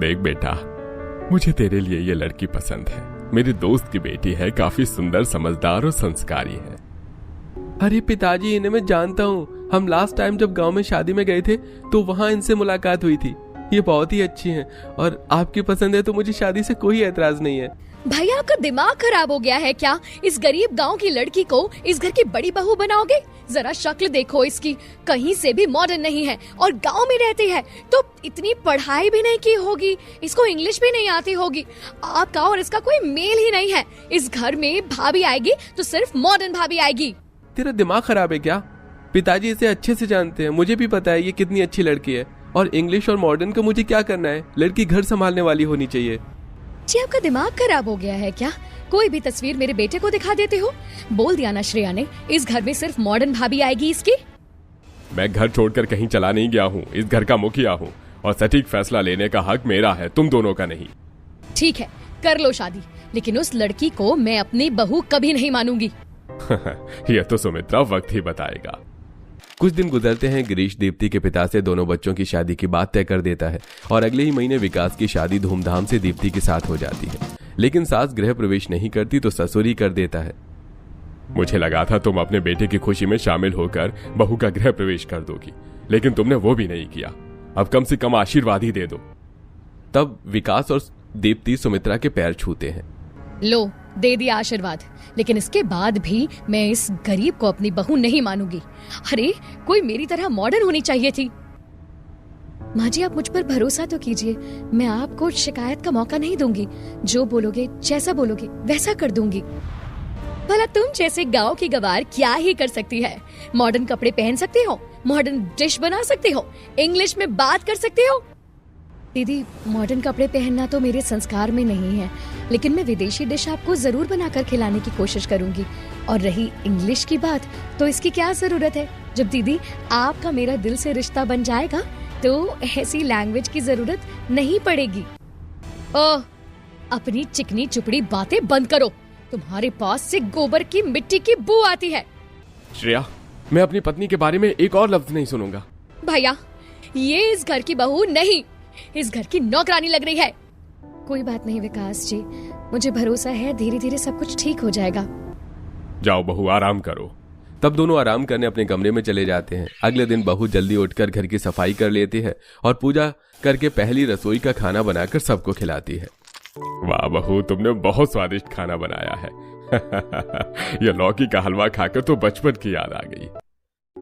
देख बेटा, मुझे तेरे लिए ये लड़की पसंद है। मेरे दोस्त की बेटी है, काफी सुंदर, समझदार और संस्कारी है। अरे पिताजी, इन्हें मैं जानता हूँ। हम लास्ट टाइम जब गांव में शादी में गए थे तो वहां इनसे मुलाकात हुई थी। ये बहुत ही अच्छी हैं और आपकी पसंद है तो मुझे शादी से कोई एतराज नहीं है। भैया, आपका दिमाग खराब हो गया है क्या? इस गरीब गांव की लड़की को इस घर की बड़ी बहू बनाओगे? जरा शक्ल देखो इसकी, कहीं से भी मॉडर्न नहीं है और गांव में रहती है तो इतनी पढ़ाई भी नहीं की होगी, इसको इंग्लिश भी नहीं आती होगी। आपका और इसका कोई मेल ही नहीं है। इस घर में भाभी आएगी तो सिर्फ मॉडर्न भाभी आएगी। तेरा दिमाग खराब है क्या? पिताजी इसे अच्छे से जानते हैं, मुझे भी पता है ये कितनी अच्छी लड़की है। और इंग्लिश और मॉडर्न का मुझे क्या करना है? लड़की घर संभालने वाली होनी चाहिए। जी, आपका दिमाग खराब हो गया है क्या? कोई भी तस्वीर मेरे बेटे को दिखा देते हो। बोल दिया ना श्रेया ने, इस घर में सिर्फ मॉडर्न भाभी आएगी इसकी। मैं घर छोड़कर कहीं चला नहीं गया हूँ, इस घर का मुखिया हूँ और सटीक फैसला लेने का हक मेरा है, तुम दोनों का नहीं। ठीक है, कर लो शादी, लेकिन उस लड़की को मैं अपनी बहू कभी नहीं मानूंगी। यह तो सुमित्रा वक्त ही बताएगा। कुछ दिन गुजरते हैं। गिरीश दीप्ति के पिता से दोनों बच्चों की शादी की बात तय कर देता है और अगले ही महीने विकास की शादी धूमधाम से दीप्ति के साथ हो जाती है। लेकिन सास गृह प्रवेश नहीं करती तो ससुर ही कर देता है। मुझे लगा था तुम अपने बेटे की खुशी में शामिल होकर बहू का गृह प्रवेश कर दोगी, लेकिन तुमने वो भी नहीं किया। अब कम से कम आशीर्वाद ही दे दो। तब विकास और दीप्ति सुमित्रा के पैर छूते हैं। लो, दे दिया आशीर्वाद, लेकिन इसके बाद भी मैं इस गरीब को अपनी बहू नहीं मानूंगी। अरे, कोई मेरी तरह मॉडर्न होनी चाहिए थी। माँ जी, आप मुझ पर भरोसा तो कीजिए, मैं आपको शिकायत का मौका नहीं दूंगी। जो बोलोगे, जैसा बोलोगे वैसा कर दूंगी। भला तुम जैसे गांव की गवार क्या ही कर सकती है? मॉडर्न कपड़े पहन सकती हो, मॉडर्न डिश बना सकती हो, इंग्लिश में बात कर सकती हो। दीदी, मॉडर्न कपड़े पहनना तो मेरे संस्कार में नहीं है, लेकिन मैं विदेशी डिश आपको जरूर बनाकर खिलाने की कोशिश करूंगी। और रही इंग्लिश की बात, तो इसकी क्या जरूरत है? जब दीदी आपका मेरा दिल से रिश्ता बन जाएगा तो ऐसी लैंग्वेज की जरूरत नहीं पड़ेगी। ओह, अपनी चिकनी चुपड़ी बातें बंद करो। तुम्हारे पास से गोबर की मिट्टी की बू आती है। श्रेया, मैं अपनी पत्नी के बारे में एक और लफ्ज नहीं सुनूंगा। भैया, ये इस घर की बहू नहीं, इस घर की नौकरानी लग रही है। कोई बात नहीं विकास जी, मुझे भरोसा है धीरे धीरे सब कुछ ठीक हो जाएगा। जाओ बहू, आराम करो। तब दोनों आराम करने अपने कमरे में चले जाते हैं। अगले दिन बहू जल्दी उठकर घर की सफाई कर लेती है और पूजा करके पहली रसोई का खाना बनाकर सबको खिलाती है। वाह बहू, तुमने बहुत स्वादिष्ट खाना बनाया है। यह लौकी का हलवा खाकर तो बचपन की याद आ गई।